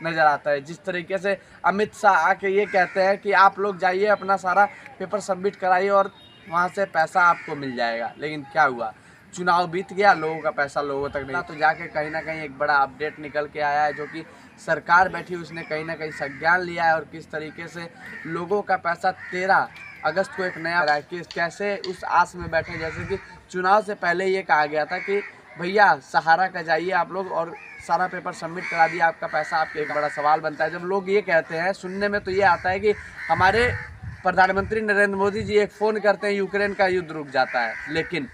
नज़र आता है। जिस तरीके से अमित शाह आके ये कहते हैं कि आप लोग जाइए अपना सारा पेपर सबमिट कराइए और वहाँ से पैसा आपको मिल जाएगा, लेकिन क्या हुआ, चुनाव बीत गया, लोगों का पैसा लोगों तक नहीं। तो जाके कहीं ना कहीं एक बड़ा अपडेट निकल के आया है, जो कि सरकार बैठी उसने कहीं ना कहीं संज्ञान लिया है और किस तरीके से लोगों का पैसा 13 अगस्त को एक नया कि कैसे उस आस में बैठे, जैसे कि चुनाव से पहले ये कहा गया था कि भैया सहारा का जाइए आप लोग और सारा पेपर सबमिट करा दिया, आपका पैसा आपके। एक बड़ा सवाल बनता है जब लोग ये कहते हैं, सुनने में तो ये आता है कि हमारे प्रधानमंत्री नरेंद्र मोदी जी एक फ़ोन करते हैं यूक्रेन का युद्ध रुक जाता है, लेकिन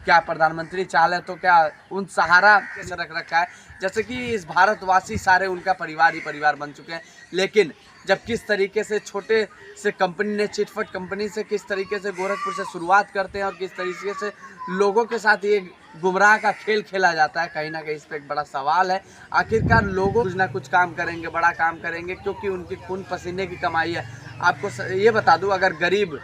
क्या प्रधानमंत्री चाल है तो क्या उन सहारा कैसे रख रखा है, जैसे कि इस भारतवासी सारे उनका परिवार ही परिवार बन चुके हैं। लेकिन जब किस तरीके से छोटे से कंपनी ने, चिटफट कंपनी से किस तरीके से गोरखपुर से शुरुआत करते हैं और किस तरीके से लोगों के साथ ये गुमराह का खेल खेला जाता है, कहीं ना कहीं इस पर एक बड़ा सवाल है। आखिरकार लोगों कुछ ना कुछ काम करेंगे, बड़ा काम करेंगे, क्योंकि उनकी खून पसीने की कमाई है। आपको ये बता दूं, अगर गरीब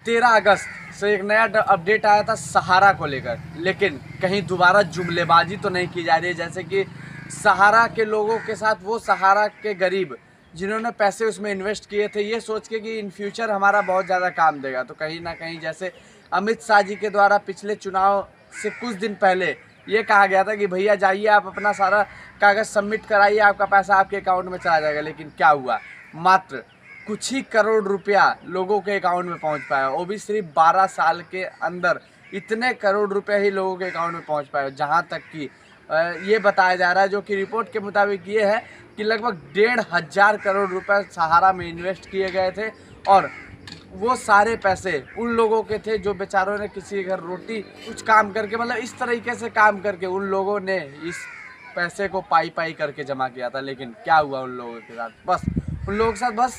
13 अगस्त से एक नया अपडेट आया था सहारा को लेकर, लेकिन कहीं दोबारा जुमलेबाजी तो नहीं की जा रही है, जैसे कि सहारा के लोगों के साथ वो सहारा के गरीब जिन्होंने पैसे उसमें इन्वेस्ट किए थे ये सोच के कि इन फ्यूचर हमारा बहुत ज़्यादा काम देगा, तो कहीं ना कहीं जैसे अमित शाह जी के द्वारा पिछले चुनाव से कुछ दिन पहले ये कहा गया था कि भैया जाइए आप अपना सारा कागज़ सबमिट कराइए, आपका पैसा आपके अकाउंट में चला जाएगा, लेकिन क्या हुआ, मात्र कुछ ही करोड़ रुपया लोगों के अकाउंट में पहुंच पाया, वो भी सिर्फ 12 साल के अंदर इतने करोड़ रुपए ही लोगों के अकाउंट में पहुंच पाए। जहां तक कि ये बताया जा रहा है, जो कि रिपोर्ट के मुताबिक ये है कि लगभग 1,500 करोड़ रुपए सहारा में इन्वेस्ट किए गए थे और वो सारे पैसे उन लोगों के थे जो बेचारों ने किसी के घर रोटी कुछ काम करके, मतलब इस तरीके से काम करके उन लोगों ने इस पैसे को पाई पाई करके जमा किया था। लेकिन क्या हुआ उन लोगों के साथ, बस उन लोगों के साथ बस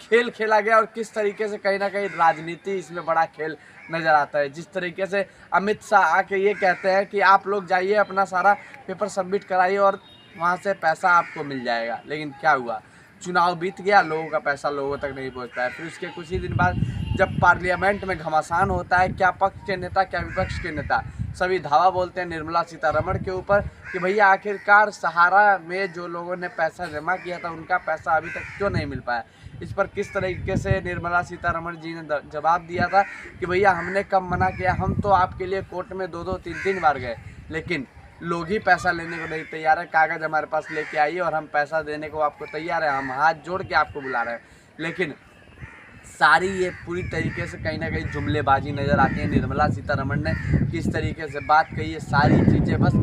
खेल खेला गया और किस तरीके से कहीं ना कहीं राजनीति इसमें बड़ा खेल नज़र आता है। जिस तरीके से अमित शाह आके ये कहते हैं कि आप लोग जाइए अपना सारा पेपर सबमिट कराइए और वहाँ से पैसा आपको मिल जाएगा, लेकिन क्या हुआ, चुनाव बीत गया, लोगों का पैसा लोगों तक नहीं पहुँच पाया। फिर उसके कुछ ही दिन बाद जब पार्लियामेंट में घमासान होता है, क्या पक्ष के नेता क्या विपक्ष के नेता सभी धावा बोलते हैं निर्मला सीतारमण के ऊपर कि भैया आखिरकार सहारा में जो लोगों ने पैसा जमा किया था उनका पैसा अभी तक क्यों नहीं मिल पाया। इस पर किस तरीके से निर्मला सीतारमण जी ने जवाब दिया था कि भैया हमने कब मना किया, हम तो आपके लिए कोर्ट में 2-2 3-3 बार गए, लेकिन लोग ही पैसा लेने को नहीं तैयार है। कागज़ हमारे पास लेके आइए और हम पैसा देने को आपको तैयार है, हम हाथ जोड़ के आपको बुला रहे हैं। लेकिन सारी ये पूरी तरीके से कहीं ना कहीं जुमलेबाजी नज़र आती है। निर्मला सीतारमण ने किस तरीके से बात कही है, सारी चीज़ें बस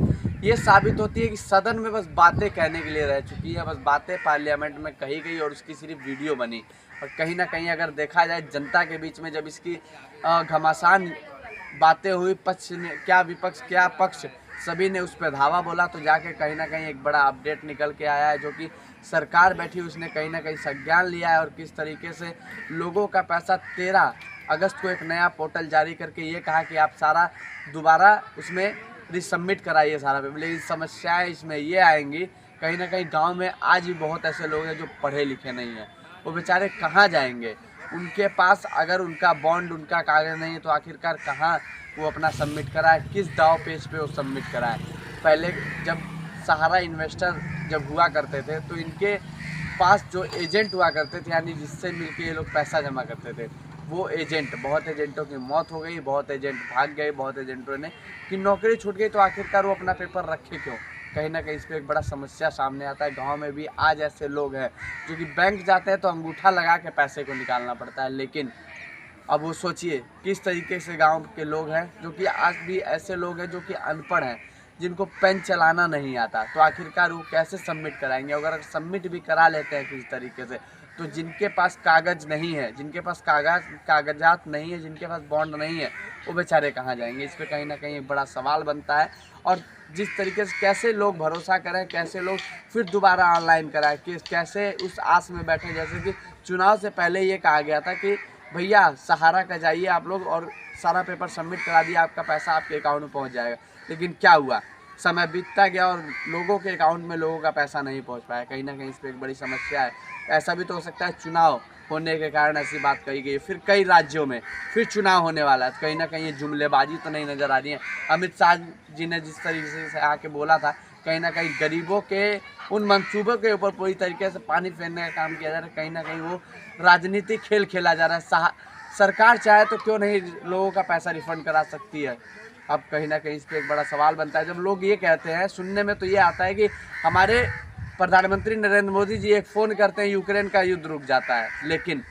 ये साबित होती है कि सदन में बस बातें कहने के लिए रह चुकी है, बस बातें पार्लियामेंट में कही गई और उसकी सिर्फ वीडियो बनी। और कहीं ना कहीं अगर देखा जाए जनता के बीच में जब इसकी घमासान बातें हुई, पक्ष ने क्या विपक्ष क्या पक्ष सभी ने उस पर धावा बोला, तो जाके कहीं ना कहीं एक बड़ा अपडेट निकल के आया है, जो कि सरकार बैठी उसने कहीं ना कहीं संज्ञान लिया है और किस तरीके से लोगों का पैसा 13 अगस्त को एक नया पोर्टल जारी करके ये कहा कि आप सारा दोबारा उसमें रिसबमिट कराइए सारा पेपर। लेकिन समस्याएं इसमें ये आएंगी, कहीं ना कहीं गांव में आज भी बहुत ऐसे लोग हैं जो पढ़े लिखे नहीं हैं, वो बेचारे कहाँ जाएंगे, उनके पास अगर उनका बॉन्ड उनका कागज़ नहीं है तो आखिरकार कहाँ वो अपना सबमिट कराए, किस दाव पेज पे वो सबमिट कराए। पहले जब सहारा इन्वेस्टर जब हुआ करते थे तो इनके पास जो एजेंट हुआ करते थे, यानी जिससे मिलके ये लोग पैसा जमा करते थे, वो एजेंट, बहुत एजेंटों की मौत हो गई, बहुत एजेंट भाग गए, बहुत एजेंटों ने की नौकरी छूट गई, तो आखिरकार वो अपना पेपर रखे क्यों। कहीं ना कहीं इस पर एक बड़ा समस्या सामने आता है। गांव में भी आज ऐसे लोग हैं जो कि बैंक जाते हैं तो अंगूठा लगा के पैसे को निकालना पड़ता है, लेकिन अब वो सोचिए किस तरीके से गांव के लोग हैं जो कि आज भी ऐसे लोग हैं जो कि अनपढ़ हैं, जिनको पेन चलाना नहीं आता, तो आखिरकार वो कैसे सबमिट कराएंगे। अगर सबमिट भी करा लेते हैं किसी तरीके से, तो जिनके पास कागज़ नहीं है, जिनके पास कागजात नहीं है, जिनके पास बॉन्ड नहीं है, वो बेचारे कहाँ जाएंगे। इस पर कहीं ना कहीं एक बड़ा सवाल बनता है। और जिस तरीके से कैसे लोग भरोसा करें, कैसे लोग फिर दोबारा ऑनलाइन कराएं, कि कैसे उस आस में बैठे, जैसे कि चुनाव से पहले ये कहा गया था कि भैया सहारा का जाइए आप लोग और सारा पेपर सबमिट करा दिया, आपका पैसा आपके अकाउंट में पहुंच जाएगा। लेकिन क्या हुआ, समय बीतता गया और लोगों के अकाउंट में लोगों का पैसा नहीं पहुंच पाया। कहीं ना कहीं इस पर एक बड़ी समस्या है। ऐसा भी तो हो सकता है चुनाव होने के कारण ऐसी बात कही गई। फिर कई राज्यों में फिर चुनाव होने वाला है, कहीं ना कहीं ये जुमलेबाजी तो नहीं नज़र आ रही है। अमित शाह जी ने जिस तरीके से आके बोला था, कहीं ना कहीं गरीबों के उन मंसूबों के ऊपर पूरी तरीके से पानी फेरने का काम किया जा रहा है। कहीं ना कहीं वो राजनीतिक खेल खेला जा रहा है। सरकार चाहे तो क्यों नहीं लोगों का पैसा रिफंड करा सकती है। अब कहीं ना कहीं इस पर एक बड़ा सवाल बनता है। जब लोग ये कहते हैं, सुनने में तो ये आता है कि हमारे प्रधानमंत्री नरेंद्र मोदी जी एक फ़ोन करते हैं, यूक्रेन का युद्ध रुक जाता है। लेकिन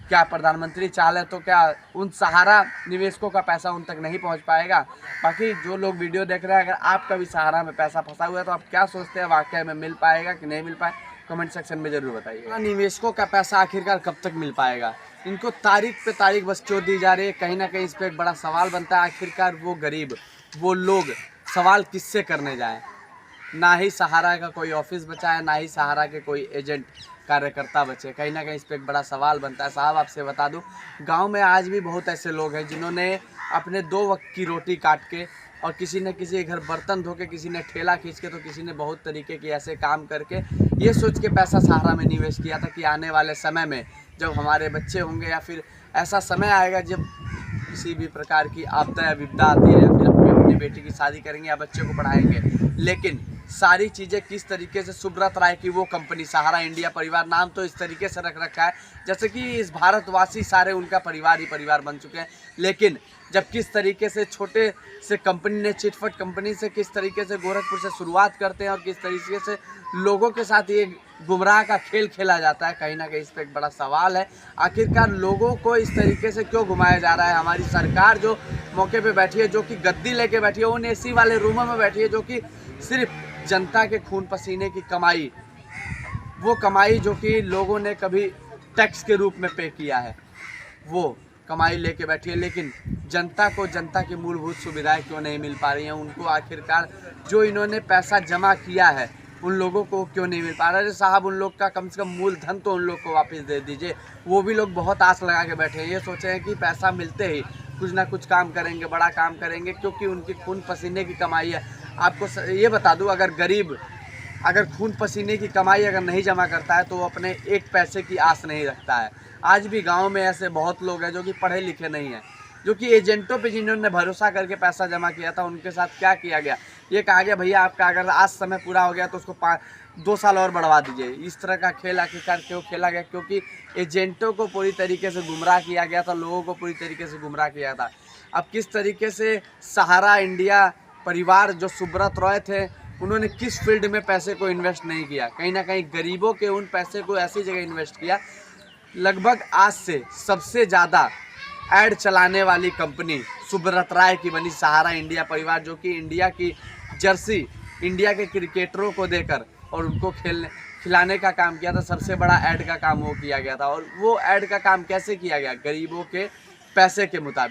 क्या प्रधानमंत्री चाहे तो क्या उन सहारा निवेशकों का पैसा उन तक नहीं पहुंच पाएगा? बाकी जो लोग वीडियो देख रहे हैं, अगर आपका भी सहारा में पैसा फंसा हुआ है तो आप क्या सोचते हैं, वाकई में मिल पाएगा कि नहीं मिल पाए? कमेंट सेक्शन में ज़रूर बताइए। निवेशकों का पैसा आखिरकार कब तक मिल पाएगा? इनको तारीख पे तारीख बस क्यों दी जा रही है? कहीं ना कहीं इस पर एक बड़ा सवाल बनता है। आखिरकार वो गरीब, वो लोग सवाल किससे करने जाएं? ना ही सहारा का कोई ऑफिस बचा है, ना ही सहारा के कोई एजेंट कार्यकर्ता बचे। कहीं ना कहीं इस पर एक बड़ा सवाल बनता है। साहब आपसे बता दूं, गांव में आज भी बहुत ऐसे लोग हैं जिन्होंने अपने 2 वक्त की रोटी काट के, और किसी ने किसी घर बर्तन धो के, किसी ने ठेला खींच के, तो किसी ने बहुत तरीके के ऐसे काम करके ये सोच के पैसा सहारा में निवेश किया था कि आने वाले समय में जब हमारे बच्चे होंगे या फिर ऐसा समय आएगा जब किसी भी प्रकार की आपदा या विपदा आती है, या फिर अपनी बेटी की शादी करेंगे या बच्चे को पढ़ाएंगे। लेकिन सारी चीज़ें किस तरीके से, सुब्रत राय की वो कंपनी सहारा इंडिया परिवार, नाम तो इस तरीके से रख रखा है जैसे कि इस भारतवासी सारे उनका परिवार ही परिवार बन चुके हैं। लेकिन जब किस तरीके से छोटे से कंपनी ने, चिटफट कंपनी से किस तरीके से गोरखपुर से शुरुआत करते हैं और किस तरीके से लोगों के साथ ये गुमराह का खेल खेला जाता है, कहीं ना कहीं इस पर एक बड़ा सवाल है। आखिरकार लोगों को इस तरीके से क्यों घुमाया जा रहा है? हमारी सरकार जो मौके पे बैठी है, जो कि गद्दी लेके बैठी है, उन एसी वाले रूमों में बैठी है, जो कि सिर्फ जनता के खून पसीने की कमाई, वो कमाई जो कि लोगों ने कभी टैक्स के रूप में पे किया है, वो कमाई लेके बैठी है। लेकिन जनता को जनता की मूलभूत सुविधाएं क्यों नहीं मिल पा रही हैं? उनको आखिरकार जो इन्होंने पैसा जमा किया है उन लोगों को क्यों नहीं मिल पा रहा है? साहब उन लोग का कम से कम मूलधन तो उन लोग को वापस दे दीजिए। वो भी लोग बहुत आस लगा के बैठे हैं, ये सोचे हैं कि पैसा मिलते ही कुछ ना कुछ काम करेंगे, बड़ा काम करेंगे, क्योंकि उनकी खून पसीने की कमाई है। आपको ये बता दूं, अगर गरीब अगर खून पसीने की कमाई अगर नहीं जमा करता है तो वो अपने एक पैसे की आस नहीं रखता है। आज भी गांव में ऐसे बहुत लोग हैं जो कि पढ़े लिखे नहीं हैं, जो कि एजेंटों पे जिन्होंने भरोसा करके पैसा जमा किया था, उनके साथ क्या किया गया? ये कहा गया भैया आपका अगर आज समय पूरा हो गया तो उसको 2 साल और बढ़वा दीजिए। इस तरह का खेल आखिरकार क्यों खेला गया? क्योंकि एजेंटों को पूरी तरीके से गुमराह किया गया था, लोगों को पूरी तरीके से गुमराह किया था। अब किस तरीके से सहारा इंडिया परिवार, जो सुब्रत रॉय थे, उन्होंने किस फील्ड में पैसे को इन्वेस्ट नहीं किया? कहीं ना कहीं गरीबों के उन पैसे को ऐसी जगह इन्वेस्ट किया। लगभग आज से सबसे ज़्यादा ऐड चलाने वाली कंपनी सुब्रत राय की बनी सहारा इंडिया परिवार, जो कि इंडिया की जर्सी इंडिया के क्रिकेटरों को देकर और उनको खिलाने का काम किया था। सबसे बड़ा ऐड का काम वो किया गया था, और वो ऐड का काम कैसे किया गया? गरीबों के पैसे के मुताबिक।